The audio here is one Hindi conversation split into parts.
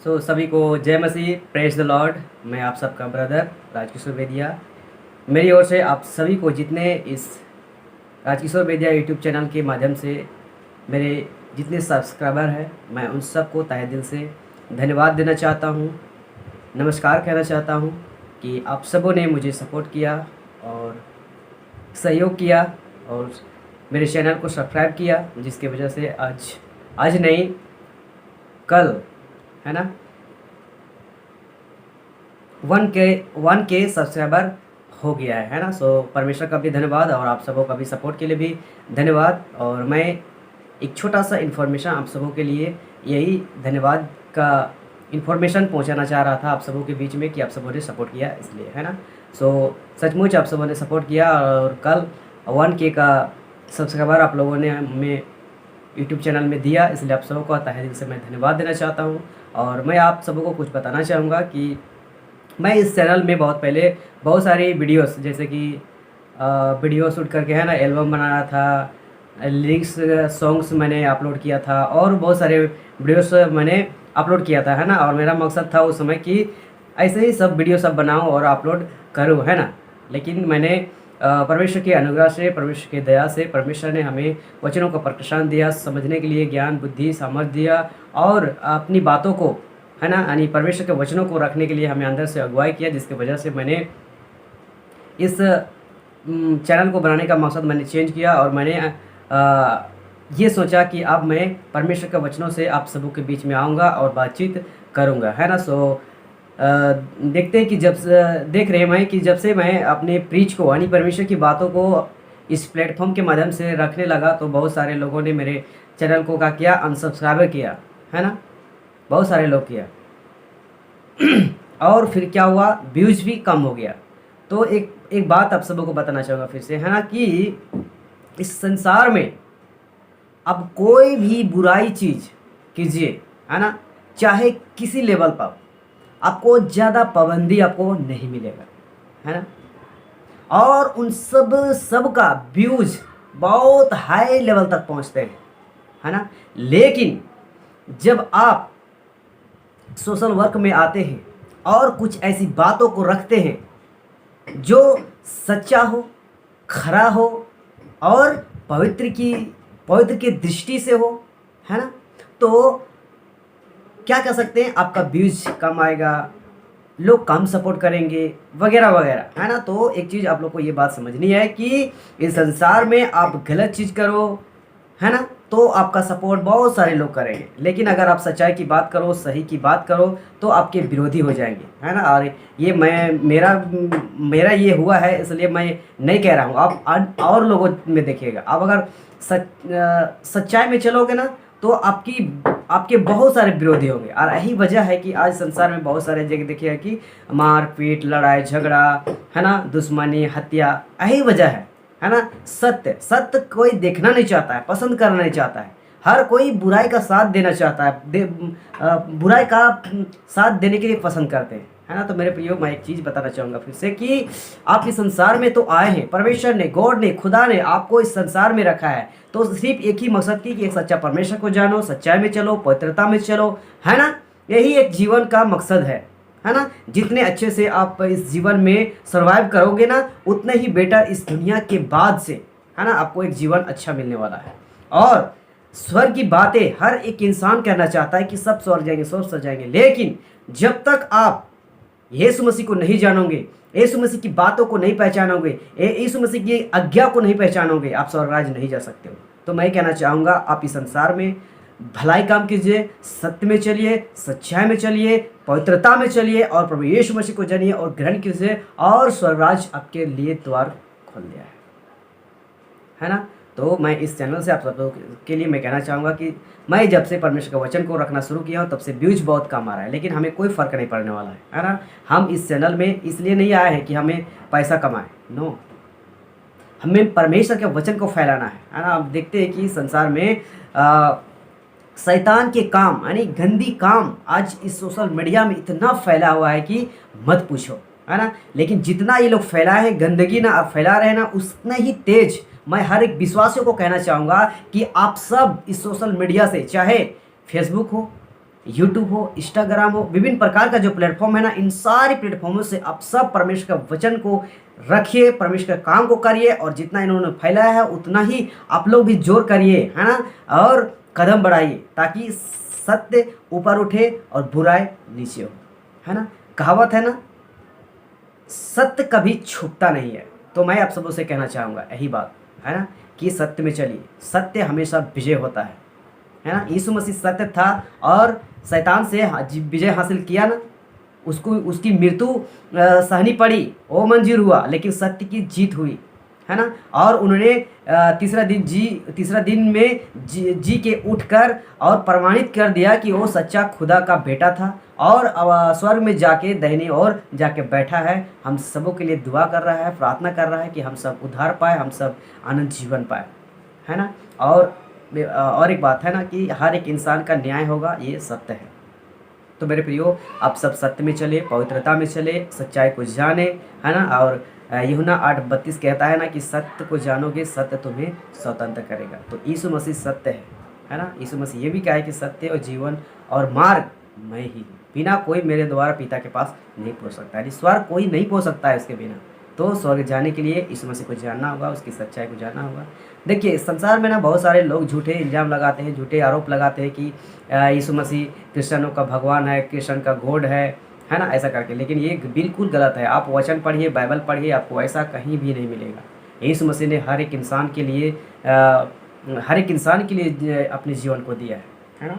सभी को जय मसीह, प्रेज द लॉर्ड। मैं आप सबका ब्रदर राजकिशोर वेदिया। मेरी ओर से आप सभी को जितने इस राजकिशोर वेदिया यूट्यूब चैनल के माध्यम से मेरे जितने सब्सक्राइबर हैं, मैं उन सबको तहे दिल से धन्यवाद देना चाहता हूँ, नमस्कार कहना चाहता हूँ कि आप सबों ने मुझे सपोर्ट किया और सहयोग किया और मेरे चैनल को सब्सक्राइब किया, जिसकी वजह से आज नहीं कल, है ना, 1K सब्सक्राइबर हो गया है ना। परमेश्वर का भी धन्यवाद और आप सबों का भी सपोर्ट के लिए भी धन्यवाद। और मैं एक छोटा सा इन्फॉर्मेशन आप सबों के लिए यही धन्यवाद का इन्फॉर्मेशन पहुंचाना चाह रहा था आप सबों के बीच में कि आप सबों ने सपोर्ट किया, इसलिए, है ना। सचमुच आप सबों ने सपोर्ट किया और कल 1K का सब्सक्राइबर आप लोगों ने हमें यूट्यूब चैनल में दिया, इसलिए आप सबों को तहे दिल से मैं धन्यवाद देना चाहता हूँ। और मैं आप सबों को कुछ बताना चाहूँगा कि मैं इस चैनल में बहुत बहुत सारी वीडियोस, जैसे कि वीडियो शूट करके, है ना, एल्बम बनाया था, लिरिक्स सॉन्ग्स मैंने अपलोड किया था और बहुत सारे वीडियोस मैंने अपलोड किया था, है ना। और मेरा मकसद था उस समय कि ऐसे ही सब वीडियो सब बनाऊँ और अपलोड करूँ, है ना। लेकिन मैंने परमेश्वर के अनुग्रह से, परमेश्वर की दया से, परमेश्वर ने हमें वचनों का प्रकाशन दिया, समझने के लिए ज्ञान, बुद्धि, सामर्थ्य दिया और अपनी बातों को, है ना, यानी परमेश्वर के वचनों को रखने के लिए हमें अंदर से अगुवाई किया, जिसकी वजह से मैंने इस चैनल को बनाने का मकसद मैंने चेंज किया और मैंने ये सोचा कि अब मैं परमेश्वर के वचनों से आप सबों के बीच में आऊँगा और बातचीत करूँगा, है ना। देखते हैं कि देख रहे हैं कि जब से मैं अपने प्रीच को, यानी परमेश्वर की बातों को इस प्लेटफॉर्म के माध्यम से रखने लगा, तो बहुत सारे लोगों ने मेरे चैनल को क्या किया, अनसब्सक्राइब किया, है ना, बहुत सारे लोग किया और फिर क्या हुआ, व्यूज भी कम हो गया। तो एक बात आप सबों को बताना चाहूँगा फिर से, है ना, कि इस संसार में अब कोई भी बुराई चीज़ कीजिए, है ना, चाहे किसी लेवल पर, आपको ज़्यादा पाबंदी आपको नहीं मिलेगा, है ना। और उन सब का व्यूज बहुत हाई लेवल तक पहुंचते हैं, है ना। लेकिन जब आप सोशल वर्क में आते हैं और कुछ ऐसी बातों को रखते हैं जो सच्चा हो, खरा हो और पवित्र की दृष्टि से हो, है ना, तो क्या कर सकते हैं, आपका व्यूज कम आएगा, लोग कम सपोर्ट करेंगे, वगैरह वगैरह, है ना। तो एक चीज़ आप लोग को ये बात समझनी है कि इस संसार में आप गलत चीज़ करो, है ना, तो आपका सपोर्ट बहुत सारे लोग करेंगे, लेकिन अगर आप सच्चाई की बात करो, सही की बात करो, तो आपके विरोधी हो जाएंगे, है ना। और ये मेरा ये हुआ है, इसलिए मैं नहीं कह रहा हूँ, आप और लोगों में देखिएगा। आप अगर सच्चाई में चलोगे ना, तो आपके बहुत सारे विरोधी होंगे। और यही वजह है कि आज संसार में बहुत सारे जगह देखिए कि मारपीट, लड़ाई झगड़ा, है ना, दुश्मनी, हत्या, यही वजह है ना। सत्य कोई देखना नहीं चाहता है, पसंद करना नहीं चाहता है, हर कोई बुराई का साथ देना चाहता है, बुराई का साथ देने के लिए पसंद करते हैं, है ना। तो मेरे प्रियो, मैं एक चीज़ बताना चाहूँगा फिर से कि आप इस संसार में तो आए हैं, परमेश्वर ने, गॉड ने, खुदा ने आपको इस संसार में रखा है, तो सिर्फ एक ही मकसद की कि एक सच्चा परमेश्वर को जानो, सच्चाई में चलो, पवित्रता में चलो, है ना। यही एक जीवन का मकसद है ना। जितने अच्छे से आप इस जीवन में सर्वाइव करोगे ना, उतने ही बेटर इस दुनिया के बाद से, है ना, आपको एक जीवन अच्छा मिलने वाला है। और स्वर्ग की बातें हर एक इंसान कहना चाहता है कि सब स्वर्ग जाएंगे, स्वर्ग सर जाएंगे, लेकिन जब तक आप यीशु मसीह को नहीं जानोगे, यीशु मसीह की बातों को नहीं पहचानोगे, यीशु मसीह की आज्ञा को नहीं पहचानोगे, आप स्वर्ग राज्य नहीं जा सकते हो। तो मैं कहना चाहूँगा, आप इस संसार में भलाई काम कीजिए, सत्य में चलिए, सच्चाई में चलिए, पवित्रता में चलिए और प्रभु यीशु मसीह को जानिए और ग्रहण कीजिए, और स्वर्ग राज्य आपके लिए द्वार खोल दिया है ना। तो मैं इस चैनल से आप सब के लिए मैं कहना चाहूँगा कि मैं जब से परमेश्वर के वचन को रखना शुरू किया हूँ, तब से व्यूज बहुत कम आ रहा है, लेकिन हमें कोई फ़र्क नहीं पड़ने वाला है ना। हम इस चैनल में इसलिए नहीं आए हैं कि हमें पैसा कमाए, नो, हमें परमेश्वर के वचन को फैलाना है ना। आप देखते हैं कि संसार में शैतान के काम, यानी गंदी काम आज इस सोशल मीडिया में इतना फैला हुआ है कि मत पूछो, है ना। लेकिन जितना ये लोग फैलाए हैं गंदगी ना, फैला रहे हैं ना, उतना ही तेज मैं हर एक विश्वासियों को कहना चाहूँगा कि आप सब इस सोशल मीडिया से, चाहे फेसबुक हो, यूट्यूब हो, इंस्टाग्राम हो, विभिन्न प्रकार का जो प्लेटफॉर्म है ना, इन सारी प्लेटफॉर्मों से आप सब परमेश्वर का वचन को रखिए, परमेश्वर का काम को करिए, और जितना इन्होंने फैलाया है उतना ही आप लोग भी जोर करिए, है ना, और कदम बढ़ाइए, ताकि सत्य ऊपर उठे और बुराई नीचे हो, है ना। कहावत है ना, सत्य कभी छुपता नहीं है। तो मैं आप सबों से कहना चाहूँगा यही बात, है ना, कि सत्य में चलिए, सत्य हमेशा विजय होता है ना। यीशु मसीह सत्य था और शैतान से विजय हासिल किया ना, उसको उसकी मृत्यु सहनी पड़ी, वो मंजूर हुआ, लेकिन सत्य की जीत हुई, है ना। और उन्होंने तीसरा दिन में जी के उठकर और प्रमाणित कर दिया कि वो सच्चा खुदा का बेटा था, और स्वर्ग में जाके दाहिने ओर जाके बैठा है। हम सबों के लिए दुआ कर रहा है, प्रार्थना कर रहा है कि हम सब उद्धार पाए, हम सब आनंद जीवन पाए, है ना। और एक बात है ना कि हर एक इंसान का न्याय होगा, ये सत्य है। तो मेरे प्रियो, आप सब सत्य में चले, पवित्रता में चले, सच्चाई को जाने, है ना। और यूहन्ना 8:32 कहता है ना कि सत्य को जानोगे, सत्य तुम्हें स्वतंत्र करेगा। तो यीशु मसीह सत्य है ना। यीशु मसीह ये भी कहा है कि सत्य और जीवन और मार्ग मैं ही हूँ, बिना कोई मेरे द्वारा पिता के पास नहीं पहुँच सकता, यानी स्वर्ग कोई नहीं पहुँच सकता है उसके बिना। तो स्वर्ग जाने के लिए यीशु मसीह को जानना होगा, उसकी सच्चाई को जानना होगा। देखिए, संसार में ना बहुत सारे लोग झूठे इल्ज़ाम लगाते हैं, झूठे आरोप लगाते हैं कि यीशु मसीह क्रिश्चियनों का भगवान है, क्रिश्चियन का गॉड है ना, ऐसा करके। लेकिन ये बिल्कुल गलत है। आप वचन पढ़िए, बाइबल पढ़िए, आपको ऐसा कहीं भी नहीं मिलेगा। यीशु मसीह ने हर एक इंसान के लिए अपने जीवन को दिया है ना।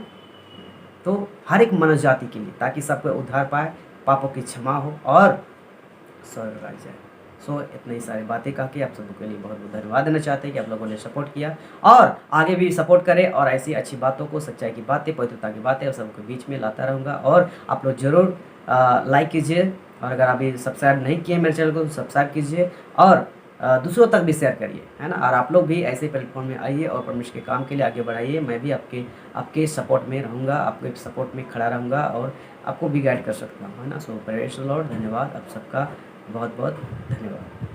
तो हर एक मनुष्य जाति के लिए, ताकि सबको उद्धार पाए, पापों की क्षमा हो और स्वर्ग राज जाए। सो इतनी सारी बातें कह के आप सबके लिए बहुत बहुत धन्यवाद देना चाहते हैं कि आप लोगों ने सपोर्ट किया, और आगे भी सपोर्ट करें, और ऐसी अच्छी बातों को, सच्चाई की बातें, पवित्रता की बातें आप सबके बीच में लाता रहूँगा। और आप लोग ज़रूर लाइक कीजिए, और अगर अभी सब्सक्राइब नहीं किए मेरे चैनल को, सब्सक्राइब कीजिए, और दूसरों तक भी शेयर करिए, है ना। और आप लोग भी ऐसे प्लेटफॉर्म में आइए और परमेश्वर के काम के लिए आगे बढ़ाइए। मैं भी आपके सपोर्ट में रहूँगा, आपके सपोर्ट में खड़ा रहूँगा, और आपको भी गाइड कर सकता हूँ, है ना। सो प्रेज़ द लॉर्ड। धन्यवाद आप सबका, बहुत बहुत धन्यवाद।